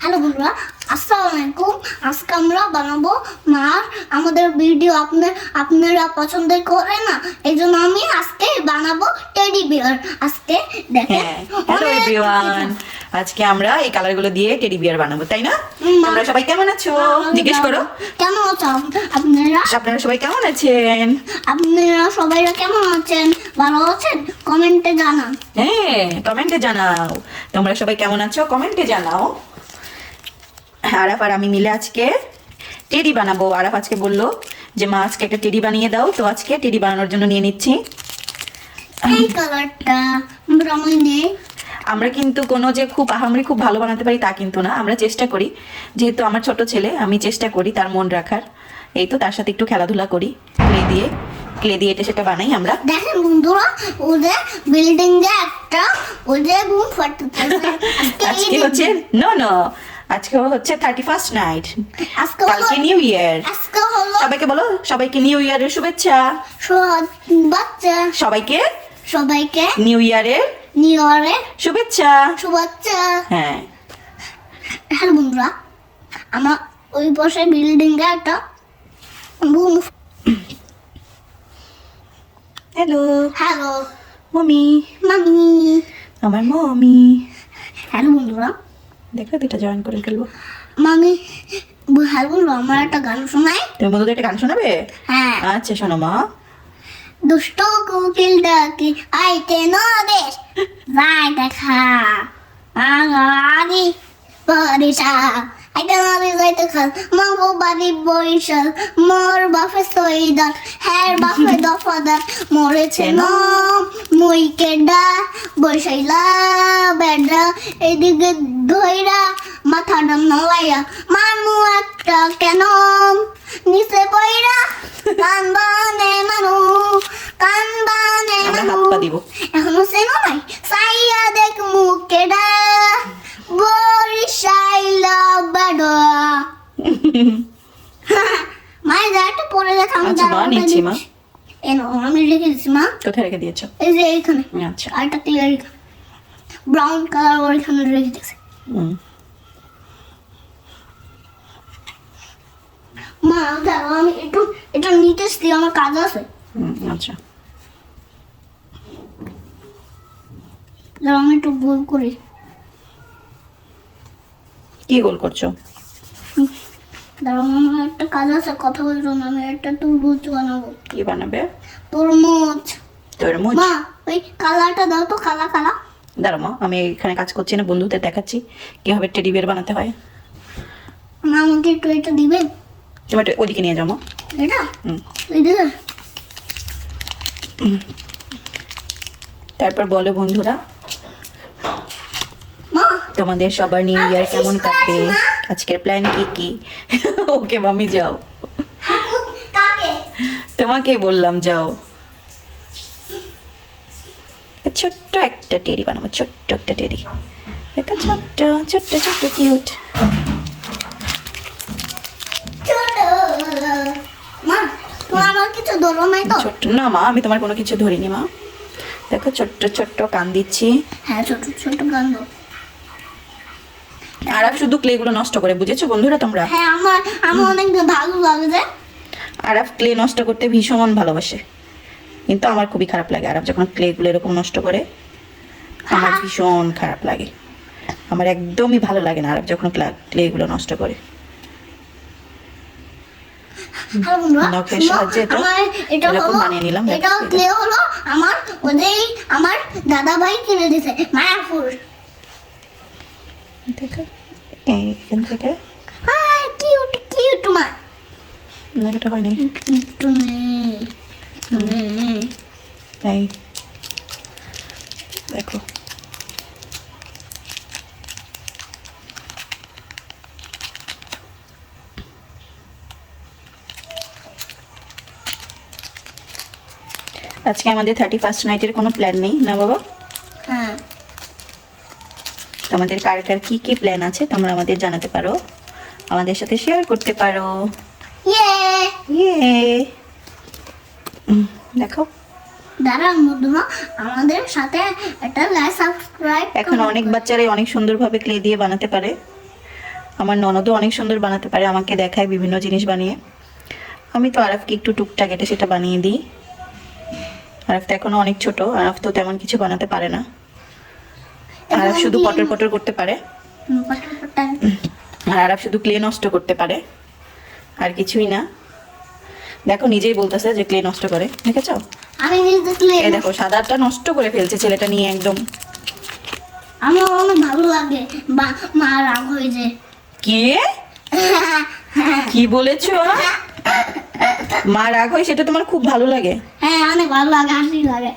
Hello বন্ধুরা, আসসালামু আলাইকুম। আজকে আমরা বানাবো মার আমাদের ভিডিও আপনারা পছন্দ করেন না, এই জন্য আমি আজকে বানাবো টেডি বিয়ার। আজকে দেখেন, হ্যালো এভরিওয়ান, আজকে আমরা এই কালারগুলো দিয়ে টেডি বিয়ার বানাবো, তাই না? তোমরা সবাই কেমন আছো জিজ্ঞেস করো। কেমন আছো আপনারা? আপনারা সবাই কেমন আছেন? আপনারা সবাই কেমন আছেন? ভালো আছেন? কমেন্টে জানান। হ্যাঁ, কমেন্টে জানাও তোমরা সবাই কেমন আছো, কমেন্টে জানাও। আরাফ আর আমি মিলে আজকে টেডি বানাবো। আরাফ আজকে বললো যে মা আজকে একটা টেডি বানিয়ে দাও, তো আজকে টেডি বানানোর জন্য নিয়ে নিচ্ছি। এই কালারটা ব্রাউন নেই। আমরা কিন্তু কোনো যে খুব আহামরি খুব ভালো বানাতে পারি তা কিন্তু না, আমরা চেষ্টা করি, যেহেতু আমার ছোট ছেলে আমি চেষ্টা করি তার মন রাখার। এই তো তার সাথে একটু খেলাধুলা করি, ক্লে দিয়ে এটা সেটা বানাই আমরা। দেখেন বন্ধুরা, ওদের বিল্ডিং এ একটা ওদের বুম ফাটতেছে। আজকে হচ্ছে নো আজকে হচ্ছে 31st নাইট, আজকে কালকে নিউ ইয়ার। আজকে হলো সবাইকে বলো, সবাইকে নিউ ইয়ারের শুভেচ্ছা। বাচ্চা সবাইকে নিউ ইয়ারের নিউ ইয়ারে শুভেচ্ছা। শুভেচ্ছা। হ্যাঁ, হ্যালো বন্ধুরা, আমার ওই পাশে বিল্ডিং এ একটা বুম। হ্যালো হ্যালো মমি, মামি। আমার মমি। হ্যালো বন্ধুরা, দেখো দুটা জয়েন করে ফেলবো। মামি। হ্যালো বন্ধুরা, আমার একটা গান শোনাই। তুমি বন্ধুদের একটা গান শোনাবে? হ্যাঁ। আচ্ছা শোনো মা। দুষ্ট কোকিল ডাকি আইতে নদেশ যাই দেখা আঙারি পরিশা আইতে নদে যাইতে খাল মগো বাড়ি বরিশাল মোর বাপে সইদার হ্যার বাপে দফাদার মরেছে ন মুই কেডা বৈশাইলা বেডা এদিকে ধইরা মাথাটা নলাইয়া মানু একটা কেন নিচে পইরা কান বানে মানু কান বানে আমরা মানু হাত পা দিব। এখনো চেনো নাই সাইয়া দেখ মুকেডা বরিশাইলা বেডা। মায়ের জায়গাটা পরে দেখা আমি আচ্ছা মা, নিচ্ছি মা। এনো আমি রেখে দিচ্ছি মা। কোথায় রেখে দিয়েছো? এই যে এইখানে আচ্ছা। আরেকটা ক্লিয়ার ব্রাউন কালার ওইখানে রেখে দিয়েছি। মা দাঁড়াও, আমি একটু এটা নিতে এসছি, আমার কাজ আছে। আচ্ছা দাঁড়াও, আমি একটু গোল করি। কি গোল করছো? দাঁড়াও, আমার একটা কাজ আছে, কথা বলছো না। আমি একটা তরমুজ বানাবো। কি বানাবে? তরমুজ। তরমুজ? মা ওই কালারটা দাও তো, কালা কালা। দাঁড়াও মা, আমি এখানে কাজ করছি না, বন্ধুদের দেখাচ্ছি কিভাবে টেডি বিয়ার বানাতে হয়। মা আমাকে একটু এটা দিবে? তুমি একটু ওদিকে নিয়ে যাও মা। এটা হুম। এই দিবে? তারপর বলো বন্ধুরা, মা তোমাদের সবার নিউ ইয়ার কেমন কাটবে, আজকের প্ল্যান কি কি? ওকে মামি যাও, কাকে? তোমাকে বললাম যাও। ছোট্ট একটা টেডি বানাবো, ছোট্ট একটা টেডি, একটা ছোট্ট ছোট্ট ছোট্ট কিউট। ছোট। মা তুমি আমার কিছু ধরো নাই তো? ছোট্ট না মা, আমি তোমার কোনো কিছু ধরিনি মা। দেখো ছোট্ট ছোট্ট কান দিচ্ছি। হ্যাঁ, ছোট ছোট গান দাও। আর শুধু ক্লে গুলো নষ্ট করে, বুঝেছো বন্ধুরা তোমরা? হ্যাঁ, আমার অনেক ভালো লাগে যে। আরাফ ক্লে নষ্ট করতে ভীষণ ভালোবাসে, কিন্তু আমার খুবই খারাপ লাগে আরাফ যখন ক্লে গুলো এরকম নষ্ট করে। আমার ভীষণ খারাপ লাগে, আমার একদমই ভালো লাগে না আরাফ যখন ক্লে গুলো নষ্ট করে। হ্যালো বন্ধুরা, নখের সাহায্যে এটা আমার এটা এরকম হলো, বানিয়ে নিলাম। এটা ক্লে হলো আমার আমার দাদা ভাই কিনে দিয়েছে মায়াপুর। দেখো এইখান থেকে হাই কিউট কিউট মা। না, এটা হয়নি। একটু এই দেখো, আজকে আমাদের 31st নাইটের কোনো প্ল্যান নেই না বাবা? হ্যাঁ, তোমাদের কার কার কি কি প্ল্যান আছে তোমরা আমাদের জানাতে পারো, আমাদের সাথে শেয়ার করতে পারো। ইয়ে ইয়ে দেখো, দাঁড়ান বন্ধুরা, আমাদের সাথে একটা লাইক সাবস্ক্রাইব। এখন অনেক বাচ্চারাই অনেক সুন্দরভাবে ক্লে দিয়ে বানাতে পারে। আমার ননদও অনেক সুন্দর বানাতে পারে, আমাকে দেখায় বিভিন্ন জিনিস বানিয়ে। আমি তো আরাফকে একটু টুকটাক এটা সেটা বানিয়ে দিই। আরাফ তো এখনো অনেক ছোট, আরাফ তো তেমন কিছু বানাতে পারে না। আরাফ শুধু পটর পটর করতে পারে, আর আরাফ শুধু ক্লে নষ্ট করতে পারে, আর কিছুই না। দেখো নিজেই বলতেছে যে ক্লে নষ্ট করে, দেখেছো? আমি দেখলে এই দেখো সাদাটা নষ্ট করে ফেলছে ছেলেটা নিয়ে একদম। আমার অনেক ভালো লাগে, মা রাগ হয়ে যায়। কি কি বলেছো? মা রাগ হয় সেটা তোমার খুব ভালো লাগে? হ্যাঁ অনেক ভালো লাগে, হাসি লাগে।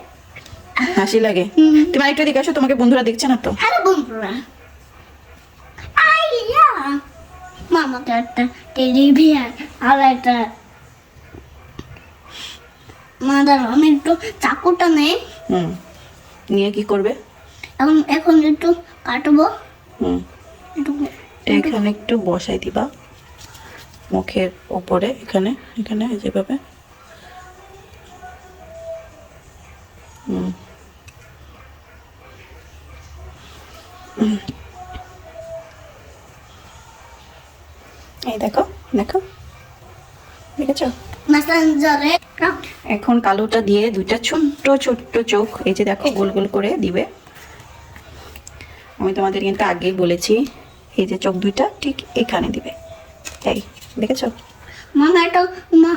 হাসি লাগে? তোমার একটু এদিকে আসো, তোমাকে বন্ধুরা দেখছে না তো। হ্যালো বন্ধুরা, আইয়া মামাকে একটা টেডি বিয়ার আর একটা মাদার, আমি একটু চাকুটা নেই, হুম, নিয়ে কি করবে? এখন একটু কাটবো, হুম, একটু এখানে একটু বসাই দিবা মুখের উপরে, এখানে এখানে যেভাবে। হুম, এই দেখো দেখো, দেখেছো? মেসেঞ্জারে এখন কালোটা দিয়ে দুইটা ছোট্ট ছোট্ট চোখ, এই যে দেখো গোল গোল করে দিবে। আমি তোমাদের কিন্তু আগেই বলেছি, এই যে চোখ দুইটা ঠিক এখানে দিবে, এই দেখেছো? মামা মা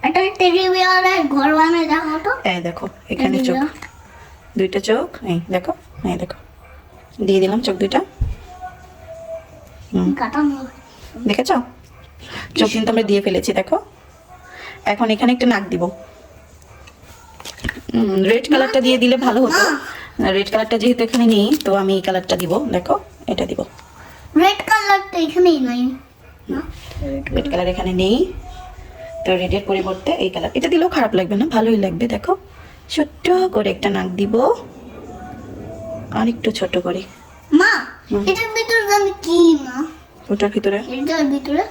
একটা টেডি বিয়ারের ঘর বানায় দেখো তো। এই দেখো এখানে চোখ, দুইটা চোখ, এই দেখো, এই দেখো দিয়ে দিলাম চোখ দুইটা। কাটানো দেখেছো? চোখ কিন্তু আমরা দিয়ে ফেলেছি, দেখো। এখন এখানে একটা নাক দিব, রেড কালারটা দিয়ে দিলে ভালো হতো। রেড কালারটা যেহেতু এখানে নেই, তো আমি এই কালারটা দিব, দেখো এটা দিব। রেড কালারটা এখানেই নাই না, রেড কালার এখানে নেই, তো রেডের পরিবর্তে এই কালার, এটা দিলেও খারাপ লাগবে না, ভালোই লাগবে। দেখো ছোট্ট করে একটা নাক দিব, আর একটু ছোট করে। মা এটার ভিতরে জানি কি মা, ওটার ভিতরে এটার ভিতরে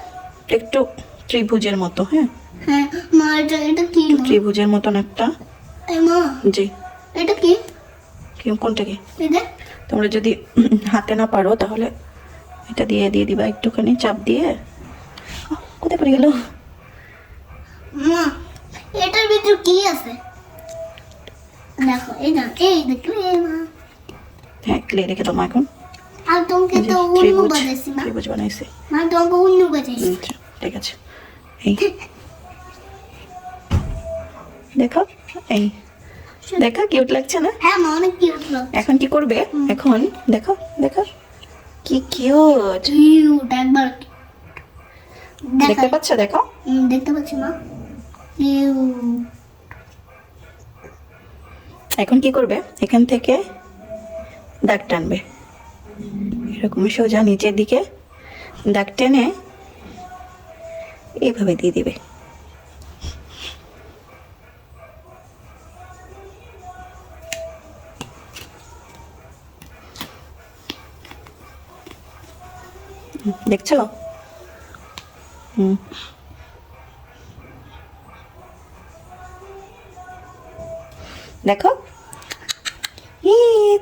একটু ত্রিভুজের মতো, হ্যাঁ হ্যাঁ মা এটা কি মা? ত্রিভুজের মতন একটা। এই মা জি, এটা কি? কোনটা কি? এটা তোমরা যদি হাতে না পারো তাহলে এটা দিয়ে দিয়ে দিবা একটুখানি চাপ দিয়ে। কোথায় পড়ে গেল? মা এটার ভিতরে কি আছে দেখো, এই দেখলে মা, হ্যাঁ ক্লে রেখে তোমার এখন আর তোমাকে এই যে তো উন্নু ত্রিভুজ বাজাইছি না, ত্রিভুজ বানাইছে। মা তোমাকে উন্নু বাজাইছি। আচ্ছা, ঠিক আছে। এই দেখো, এই দেখো কিউট লাগছে না? হ্যাঁ মা অনেক কিউট লাগছে, এখন কি করবে? এখন দেখো দেখো কি কিউট, কিউট একবার দেখতে পাচ্ছ? দেখো দেখতে পাচ্ছি মা, কিউট। এখন কি করবে? এখান থেকে দাগ টানবে, এরকম সোজা নিচের দিকে দাগ টেনে এইভাবে দিয়ে দিবে। দেখছো? দেখো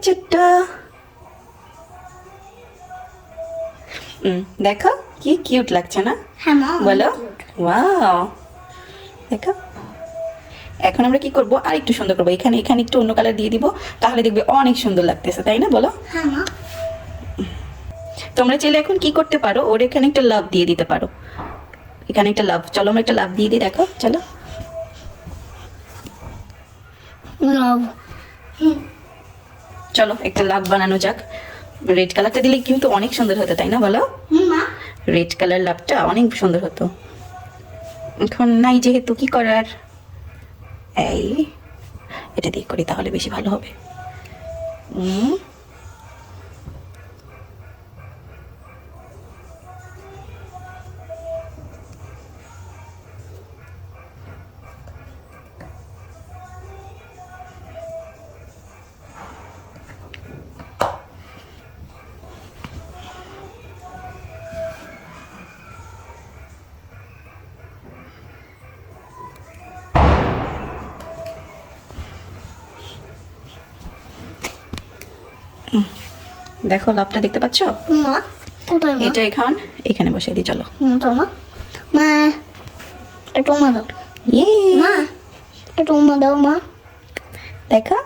ছোট্ট, দেখো কি কিউট লাগছে না? হ্যাঁ মা বলো ওয়াও, দেখো। এখন আমরা কি করব? আর একটু সুন্দর করবো, এখানে এখানে একটু অন্য কালার দিয়ে দিব, তাহলে দেখবে অনেক সুন্দর লাগতেছে, তাই না? বলো। হ্যাঁ মা তোমরা চাইলে এখন কি করতে পারো, ওর এখানে একটা লাভ দিয়ে দিতে পারো, এখানে একটা লাভ। চলো আমরা একটা লাভ দিয়ে দিই, দেখো চলো। লাভ চলো একটা লাভ বানানো যাক। রেড কালারটা দিলে কিন্তু অনেক সুন্দর হতো, তাই না? বলো। মা রেড কালার লাভটা অনেক সুন্দর হতো, এখন নাই যেহেতু কি করার, এই এটা দিয়ে করি তাহলে বেশি ভালো হবে। দেখো লাভটা দেখতে পাচ্ছ? মা কোথায় মা? এটা এখানে বসিয়ে দিই চলো। তো মা মা একটু উমা দাও ইয়ে মা, একটু উমা দাও মা, দেখো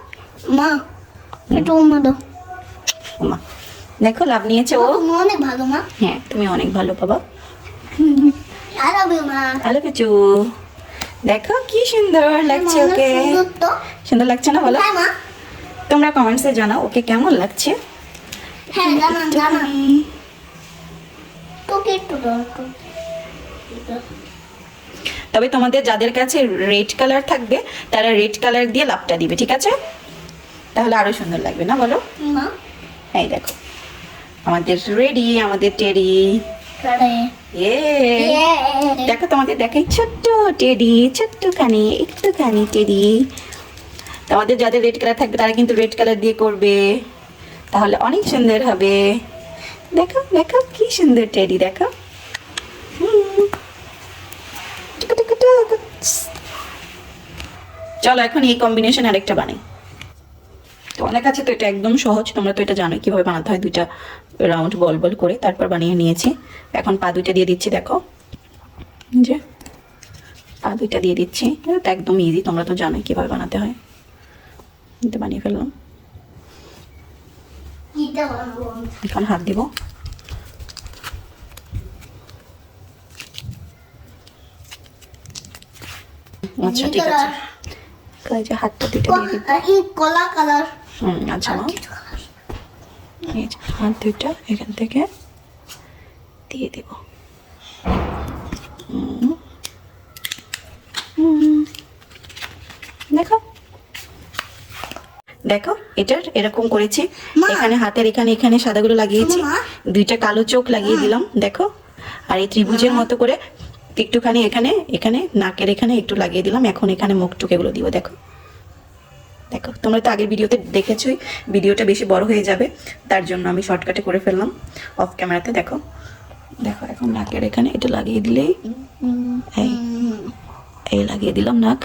মা একটু উমা দাও। মা দেখো লাভ নিয়েছে ও। তুমি অনেক ভালো মা। হ্যাঁ তুমি অনেক ভালো বাবা। I love you মা। হ্যালো কিছু দেখো কি সুন্দর লাগছে মা, অনেক ওকে। সুন্দর তো। সুন্দর লাগছে না বলো? হ্যাঁ মা, তোমরা কমেন্টসে জানাও ওকে কেমন লাগছে। হ্যাঁ জানান জানান। একটুখানি। তোকে একটু দাও একটু। তবে তোমাদের যাদের কাছে রেড কালার থাকবে তারা রেড কালার দিয়ে লাভটা দিবে, ঠিক আছে? তাহলে আরো সুন্দর লাগবে না বলো? মা এই দেখো আমাদের রেডি, আমাদের টেডি। তারে এ দেখো তোমাদের দেখাই ছোট্ট টেডি, ছোট্টখানি একটুখানি টেডি। তোমাদের যাদের রেড কালার থাকবে তারা কিন্তু রেড কালার দিয়ে করবে, তাহলে অনেক সুন্দর হবে। দেখো দেখো কি সুন্দর টেডি দেখো। হুম। টুকু টুকু টুকু। চলো এখন এই কম্বিনেশন আরেকটা বানাই। তোমাদের কাছে তো এটা একদম সহজ, তোমরা তো এটা জানো কিভাবে বানাতে হয়। দুইটা রাউন্ড বল বল করে তারপর বানিয়ে নিয়েছি। এখন পা দুইটা দিয়ে দিচ্ছি, দেখো যে পা দুইটা দিয়ে দিচ্ছি। এটা একদম ইজি, তোমরা তো জানোই কিভাবে বানাতে হয়। এটা বানিয়ে ফেললাম। কিটা বানাবো? এখন হাত দিব। আচ্ছা ঠিক আছে, এই যে হাতটা দুইটা দিয়ে দিই। এই কলা কালার। আচ্ছা মা, এই যে হাত দুইটা এখান থেকে দিয়ে দিব। দেখো দেখো এটার এরকম করেছি। মা। এখানে হাতের এখানে এখানে সাদাগুলো লাগিয়েছি, মা। দুইটা কালো চোখ লাগিয়ে দিলাম দেখো। আর এই ত্রিভুজের মতো করে একটুখানি এখানে এখানে নাকের এখানে একটু লাগিয়ে দিলাম। এখন এখানে মুখ টুক এগুলো দিব দেখো। দেখো তোমরা তো আগের ভিডিওতে দেখেছোই, ভিডিওটা বেশি বড় হয়ে যাবে তার জন্য আমি শর্টকাটে করে ফেললাম অফ ক্যামেরাতে। দেখো দেখো এখন নাকের এখানে এটা লাগিয়ে দিলেই এই এই লাগিয়ে দিলাম নাক।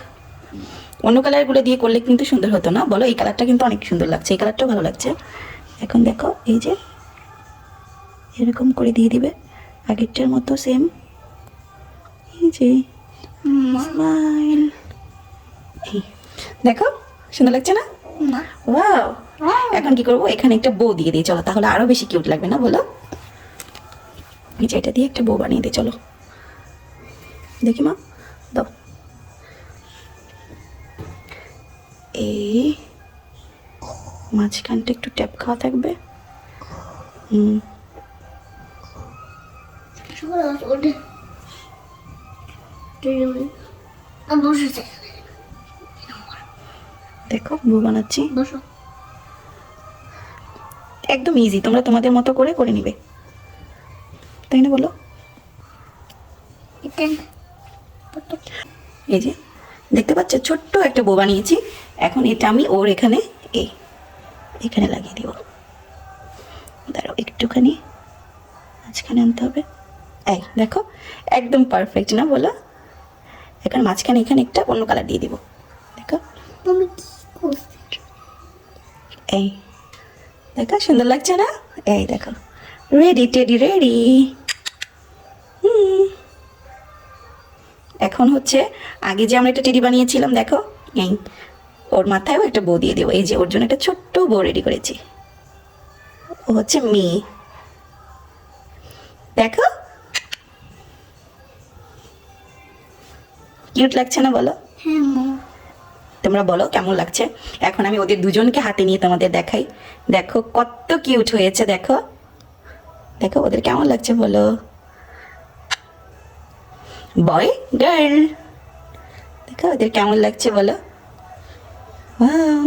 অন্য কালারগুলো দিয়ে করলে কিন্তু সুন্দর হতো না বলো? এই কালারটা কিন্তু অনেক সুন্দর লাগছে, এই কালারটাও ভালো লাগছে। এখন দেখো এই যে এরকম করে দিয়ে দিবে আগেরটার মতো সেম। এই যে স্মাইল, এই দেখো সুন্দর লাগছে না? মা ওয়াও। এখন কি করবো, এখানে একটা বো দিয়ে দিই চলো, তাহলে আরো বেশি কিউট লাগবে না বলো? এই যে এটা দিয়ে একটা বো বানিয়ে দিই চলো। দেখি মা দাও। এই মাঝখানটা একটু ট্যাপ খাওয়া থাকবে। শুরু ওঠে বসেছে। দেখো বো বানাচ্ছি, বসো। একদম ইজি, তোমরা তোমাদের মতো করে করে নিবে, তাই না বলো? এই যে দেখতে পাচ্ছ ছোট্ট একটা বো বানিয়েছি। এখন এটা আমি ওর এখানে এখানে লাগিয়ে দিব। দাঁড়াও একটুখানি মাঝখানে আনতে হবে। এই দেখো একদম পারফেক্ট না বলো? এখন মাঝখানে এখানে একটা অন্য কালার দিয়ে দিব দেখো। তুমি কি করছো? এই দেখো সুন্দর লাগছে না? এই দেখো রেডি টেডি রেডি। এখন হচ্ছে আগে যে আমরা একটা টেডি বানিয়েছিলাম দেখো, এই ওর মাথায়ও একটা বো দিয়ে দেবো। এই যে ওর জন্য একটা ছোট্ট বো রেডি করেছি, ও হচ্ছে মেয়ে। দেখো কিউট লাগছে না বলো? হ্যাঁ মা। তোমরা বলো কেমন লাগছে। এখন আমি ওদের দুজনকে হাতে নিয়ে তোমাদের দেখাই। দেখো কত কিউট হয়েছে, দেখো দেখো ওদের কেমন লাগছে বলো? বয় গার্ল, দেখো ওদের কেমন লাগছে বলো? ওয়াও,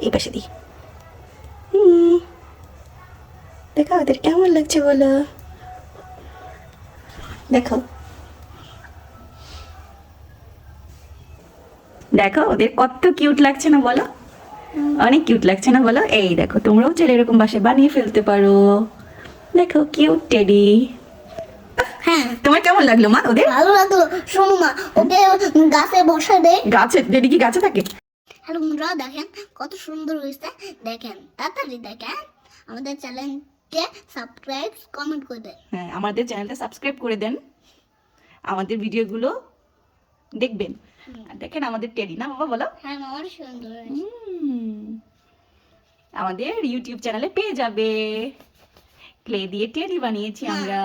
এই পাশে দিই। দেখো ওদের কেমন লাগছে বলো? দেখো দেখো ওদের কত কিউট লাগছে না বলো? অনেক কিউট লাগছে না বলো? এই দেখো তোমরাও চাইলে এরকম বাসায় বানিয়ে ফেলতে পারো। দেখো কিউট টেডি। হ্যাঁ তোমার কেমন লাগলো মা ওদের? ভালো লাগলো। শোনো মা, ওকে গাছে বসে দে। গাছে টেডি কি গাছে থাকে? হ্যালো বন্ধুরা, দেখেন কত সুন্দর হয়েছে। দেখেন তাড়াতাড়ি দেখেন আমাদের চ্যানেল চ্যানেলকে সাবস্ক্রাইব কমেন্ট করে দেন। হ্যাঁ, আমাদের চ্যানেলটা সাবস্ক্রাইব করে দেন, আমাদের ভিডিওগুলো দেখবেন। আর দেখেন আমাদের টেডি, না বাবা বলো? হ্যাঁ আমার সুন্দর হয়েছে। আমাদের ইউটিউব চ্যানেলে পেয়ে যাবে। ক্লে দিয়ে টেডি বানিয়েছি আমরা।